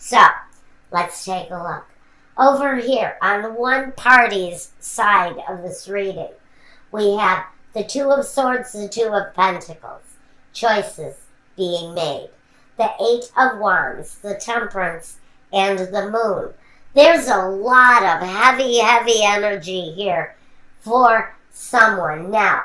So, let's take a look. Over here, on one party's side of this reading, we have the Two of Swords, the Two of Pentacles. Choices being made. The Eight of Wands, the Temperance, and the Moon. There's a lot of heavy energy here for someone. Now,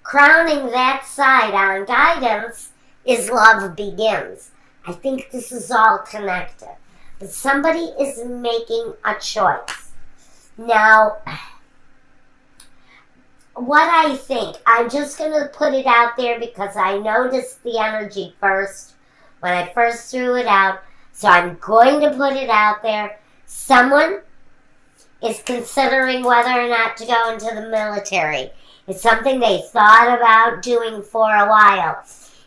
crowning that side on guidance is Love Begins. I think this is all connected. But somebody is making a choice. Now, what I think, I'm just going to put it out there because I noticed the energy first when I first threw it out. So I'm going to put it out there. Someone is considering whether or not to go into the military. It's something they thought about doing for a while.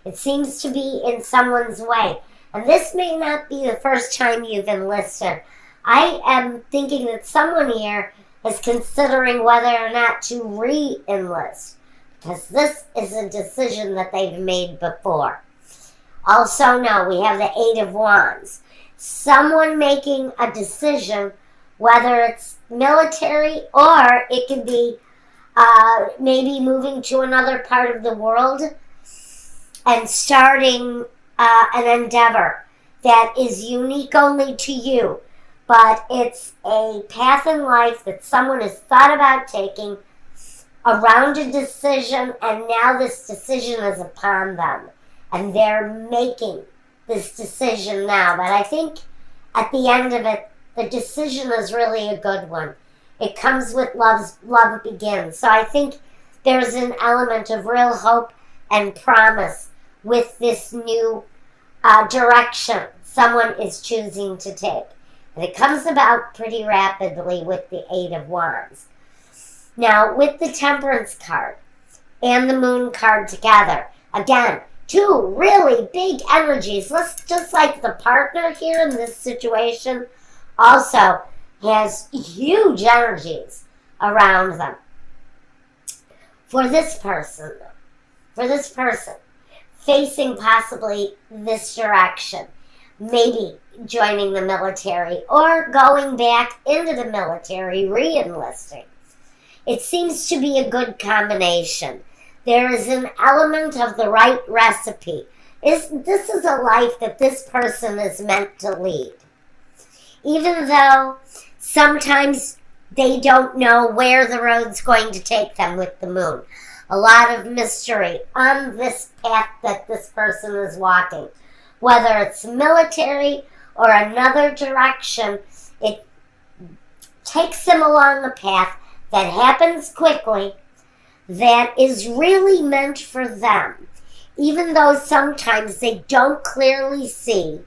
It seems to be in someone's way. And this may not be the first time you've enlisted. I am thinking that someone here is considering whether or not to re-enlist, because this is a decision that they've made before. Also, no, we have the Eight of Wands. Someone making a decision, whether it's military or it could be maybe moving to another part of the world and starting an endeavor that is unique only to you. But it's a path in life that someone has thought about taking around a decision, and now this decision is upon them. And they're making this decision now. But I think at the end of it, the decision is really a good one. It comes with Love Begins. So I think there's an element of real hope and promise with this new direction someone is choosing to take. And it comes about pretty rapidly with the Eight of Wands. Now, with the Temperance card and the Moon card together, again, two really big energies. Just like the partner here in this situation also has huge energies around them. For this person, facing possibly this direction, maybe joining the military or going back into the military, re-enlisting. It seems to be a good combination. There is an element of the right recipe. This is a life that this person is meant to lead. Even though sometimes they don't know where the road's going to take them with the Moon. A lot of mystery on this path that this person is walking. Whether it's military or another direction, it takes them along a path that happens quickly, that is really meant for them, even though sometimes they don't clearly see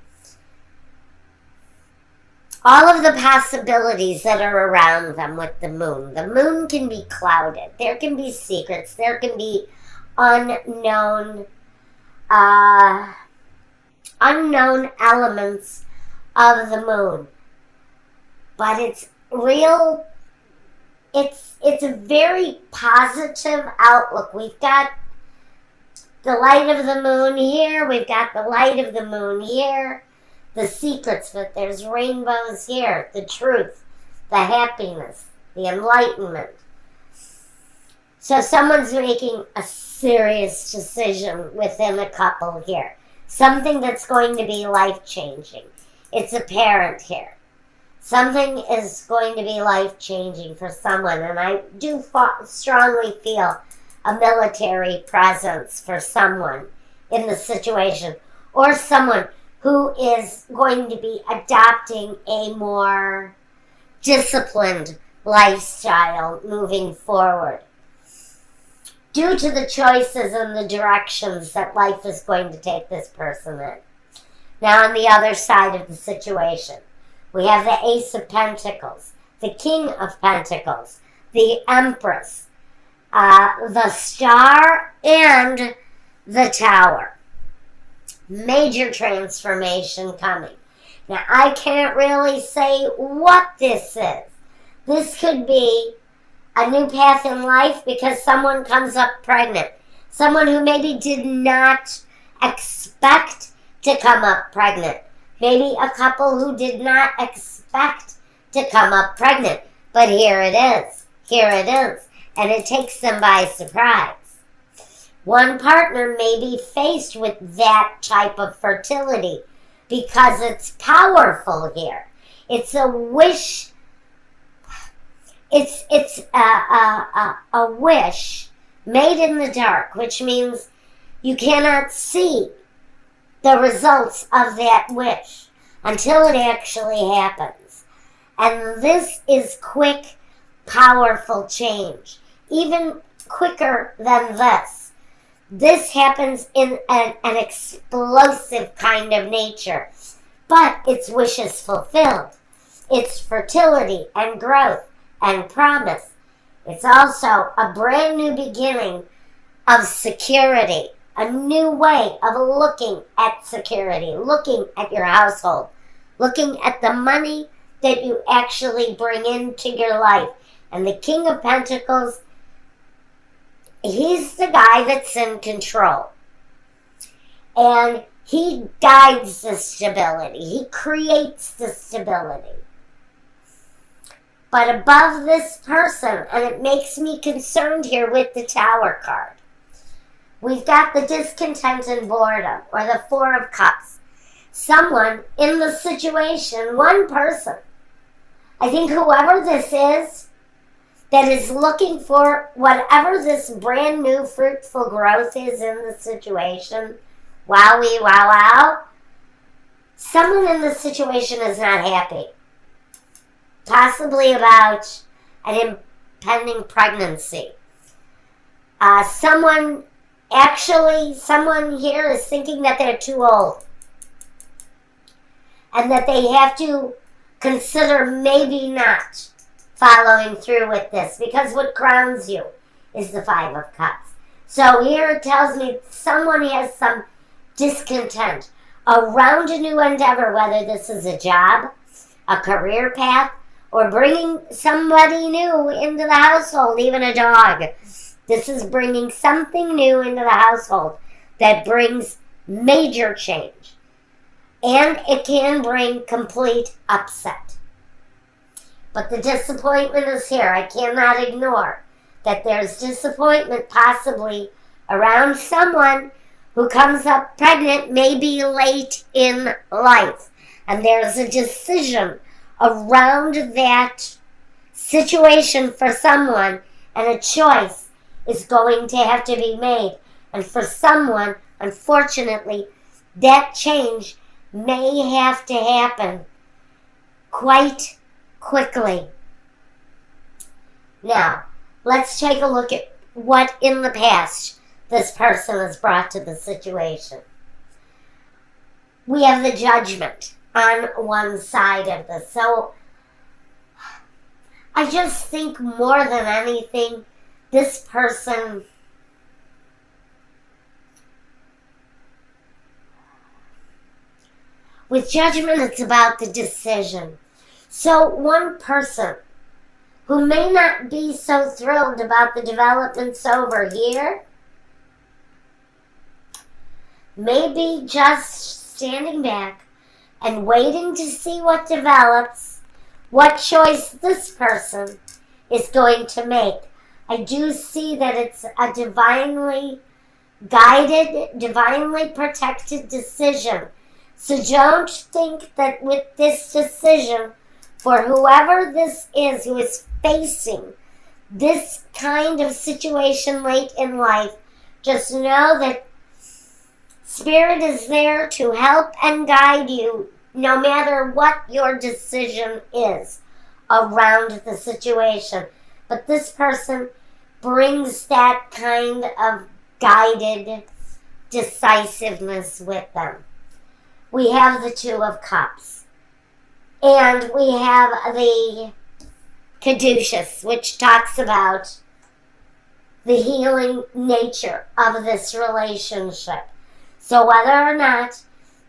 all of the possibilities that are around them with the Moon. The Moon can be clouded. There can be secrets. There can be unknown elements of the Moon. But it's real. It's a very positive outlook. We've got the light of the Moon here. We've got the light of the Moon here. The secrets, but there's rainbows here. The truth, the happiness, the enlightenment. So someone's making a serious decision within a couple here. Something that's going to be life-changing. It's apparent here. Something is going to be life-changing for someone, and I do strongly feel a military presence for someone in the situation, or someone who is going to be adopting a more disciplined lifestyle moving forward, due to the choices and the directions that life is going to take this person in. Now, on the other side of the situation, we have the Ace of Pentacles, the King of Pentacles, the Empress, the Star, and the Tower. Major transformation coming. Now, I can't really say what this is. This could be a new path in life because someone comes up pregnant. Someone who maybe did not expect to come up pregnant. Maybe a couple who did not expect to come up pregnant. But here it is. Here it is. And it takes them by surprise. One partner may be faced with that type of fertility because it's powerful here. It's a wish. It's a wish made in the dark, which means you cannot see the results of that wish until it actually happens. And this is quick, powerful change, even quicker than this. This happens in an explosive kind of nature, but it's wishes fulfilled. It's fertility and growth and promise. It's also a brand new beginning of security, a new way of looking at security, looking at your household, looking at the money that you actually bring into your life. And the King of Pentacles, he's the guy that's in control. And he guides the stability. He creates the stability. But above this person, and it makes me concerned here with the Tower card, we've got the discontent and boredom, or the Four of Cups. Someone in the situation, one person, I think whoever this is, that is looking for whatever this brand new fruitful growth is in the situation, wowie, wow, wow, someone in the situation is not happy. Possibly about an impending pregnancy. Someone here is thinking that they're too old. And that they have to consider maybe not following through with this. Because what crowns you is the Five of Cups. So here it tells me someone has some discontent around a new endeavor, whether this is a job, a career path, or bringing somebody new into the household, even a dog. This is bringing something new into the household that brings major change. And it can bring complete upset. But the disappointment is here. I cannot ignore that there's disappointment possibly around someone who comes up pregnant, maybe late in life. And there's a decision around that situation for someone, and a choice is going to have to be made. And for someone, unfortunately, that change may have to happen quite quickly. Now, let's take a look at what in the past this person has brought to the situation. We have the Judgment on one side of this. So I just think more than anything, this person with Judgment, it's about the decision. So one person who may not be so thrilled about the developments over here may be just standing back and waiting to see what develops, what choice this person is going to make. I do see that it's a divinely guided, divinely protected decision. So don't think that with this decision, for whoever this is who is facing this kind of situation late in life, just know that Spirit is there to help and guide you no matter what your decision is around the situation. But this person brings that kind of guided decisiveness with them. We have the Two of Cups. And we have the Caduceus, which talks about the healing nature of this relationship. So whether or not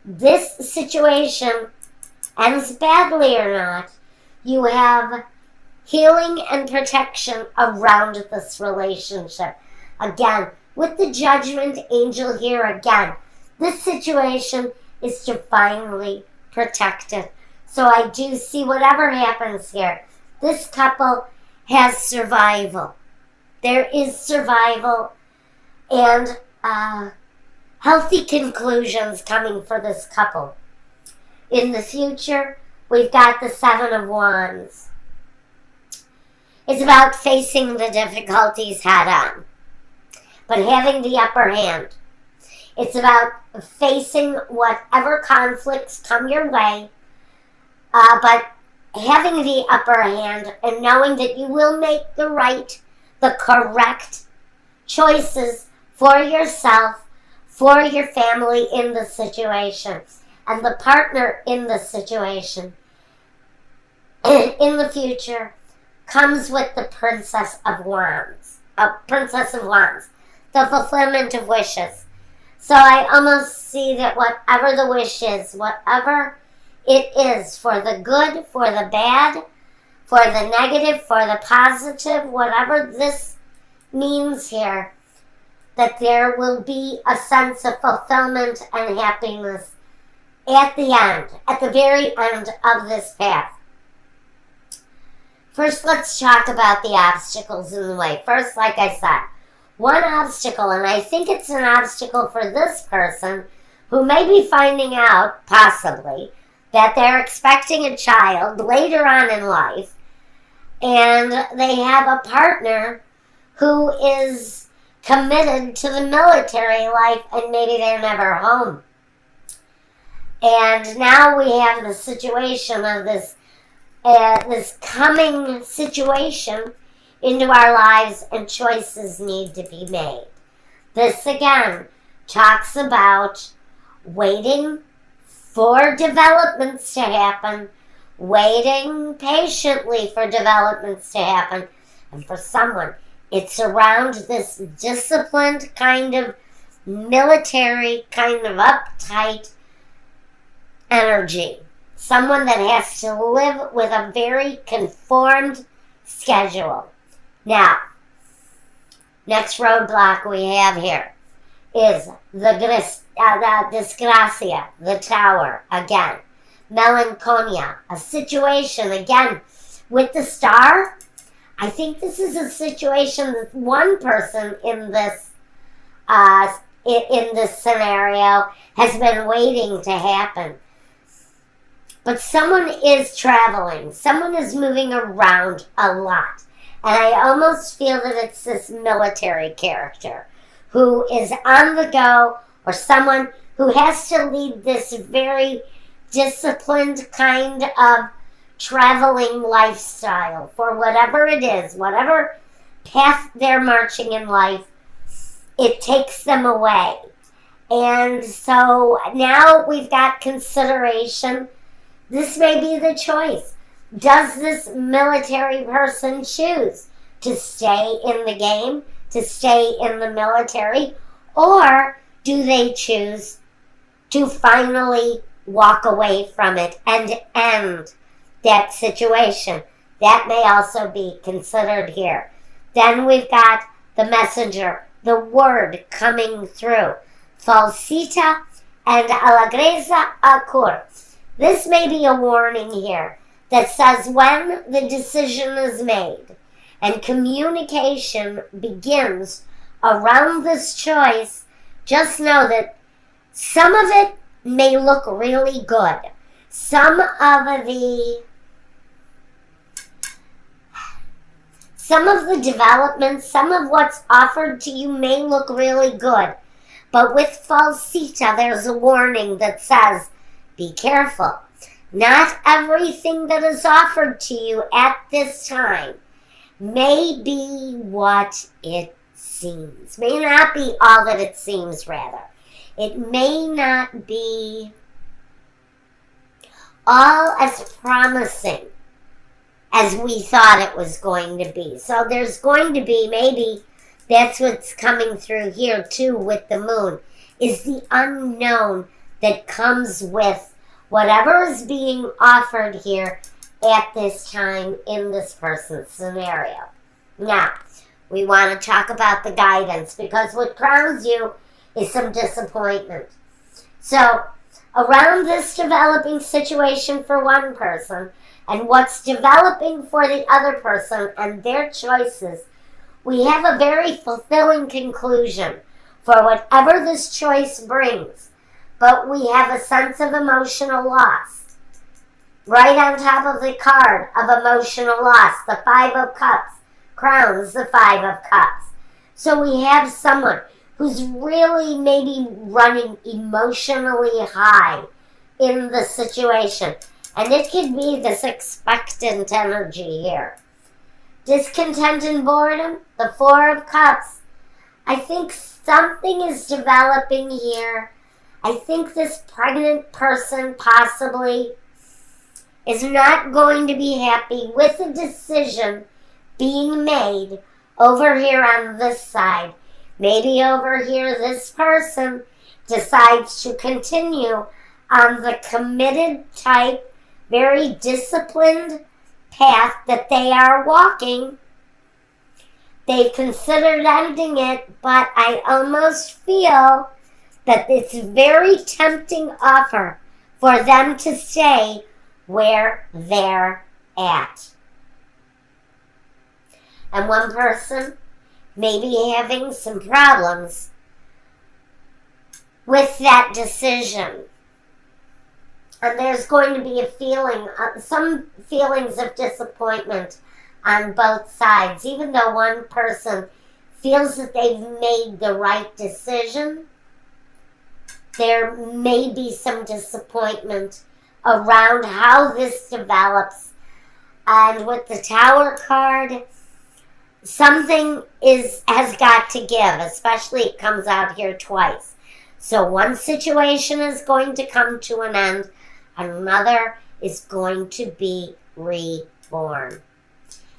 this situation ends badly or not, you have healing and protection around this relationship. Again, with the Judgment angel here again, this situation is divinely protected. So I do see whatever happens here, this couple has survival. There is survival and healthy conclusions coming for this couple. In the future, we've got the Seven of Wands. It's about facing the difficulties head on, but having the upper hand. It's about facing whatever conflicts come your way, but having the upper hand and knowing that you will make the correct choices for yourself, for your family in the situation, and the partner in the situation in the future comes with the Princess of Wands, the fulfillment of wishes. So I almost see that whatever the wish is, whatever it is, for the good, for the bad, for the negative, for the positive, whatever this means here, that there will be a sense of fulfillment and happiness at the end, at the very end of this path. First, let's talk about the obstacles in the way. First, like I said, one obstacle, and I think it's an obstacle for this person who may be finding out, possibly, that they're expecting a child later on in life, and they have a partner who is committed to the military life, and maybe they're never home. And now we have the situation of this coming situation into our lives, and choices need to be made. This, again, talks about waiting for developments to happen, waiting patiently for developments to happen. And for someone, it's around this disciplined kind of military, kind of uptight energy. Someone that has to live with a very conformed schedule. Now, next roadblock we have here is the disgracia, the Tower, again. Melancholia, a situation, again, with the Star. I think this is a situation that one person in this scenario has been waiting to happen. But someone is traveling. Someone is moving around a lot. And I almost feel that it's this military character who is on the go, or someone who has to lead this very disciplined kind of traveling lifestyle for whatever it is, whatever path they're marching in life, it takes them away. And so now we've got consideration. This may be the choice. Does this military person choose to stay in the game, to stay in the military, or do they choose to finally walk away from it and end that situation? That may also be considered here. Then we've got the messenger, the word coming through. Falsita and alagreza acur. This may be a warning here that says when the decision is made and communication begins around this choice, just know that some of it may look really good. Some of the developments, some of what's offered to you may look really good. But with falsita, there's a warning that says, be careful. Not everything that is offered to you at this time may be what it seems. May not be all that it seems, rather. It may not be all as promising as we thought it was going to be. So there's going to be, maybe that's what's coming through here too with the moon, is the unknown that comes with whatever is being offered here at this time in this person's scenario. Now, we want to talk about the guidance, because what crowns you is some disappointment. So, around this developing situation for one person and what's developing for the other person and their choices, we have a very fulfilling conclusion for whatever this choice brings. But we have a sense of emotional loss. Right on top of the card of emotional loss, the Five of Cups crowns the Five of Cups. So we have someone who's really maybe running emotionally high in the situation. And it could be this expectant energy here. Discontent and boredom, the Four of Cups. I think something is developing here. I think this pregnant person possibly is not going to be happy with the decision being made over here on this side. Maybe over here this person decides to continue on the committed type, very disciplined path that they are walking. They've considered ending it, but I almost feel that it's a very tempting offer for them to stay where they're at. And one person may be having some problems with that decision. And there's going to be a feeling, some feelings of disappointment on both sides. Even though one person feels that they've made the right decision, there may be some disappointment around how this develops. And with the Tower card, something has got to give, especially it comes out here twice. So one situation is going to come to an end, another is going to be reborn.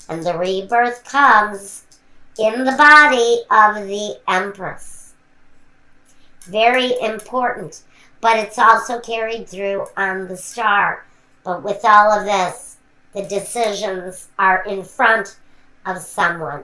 And the rebirth comes in the body of the Empress. Very important, but it's also carried through on the star. But with all of this, the decisions are in front of someone.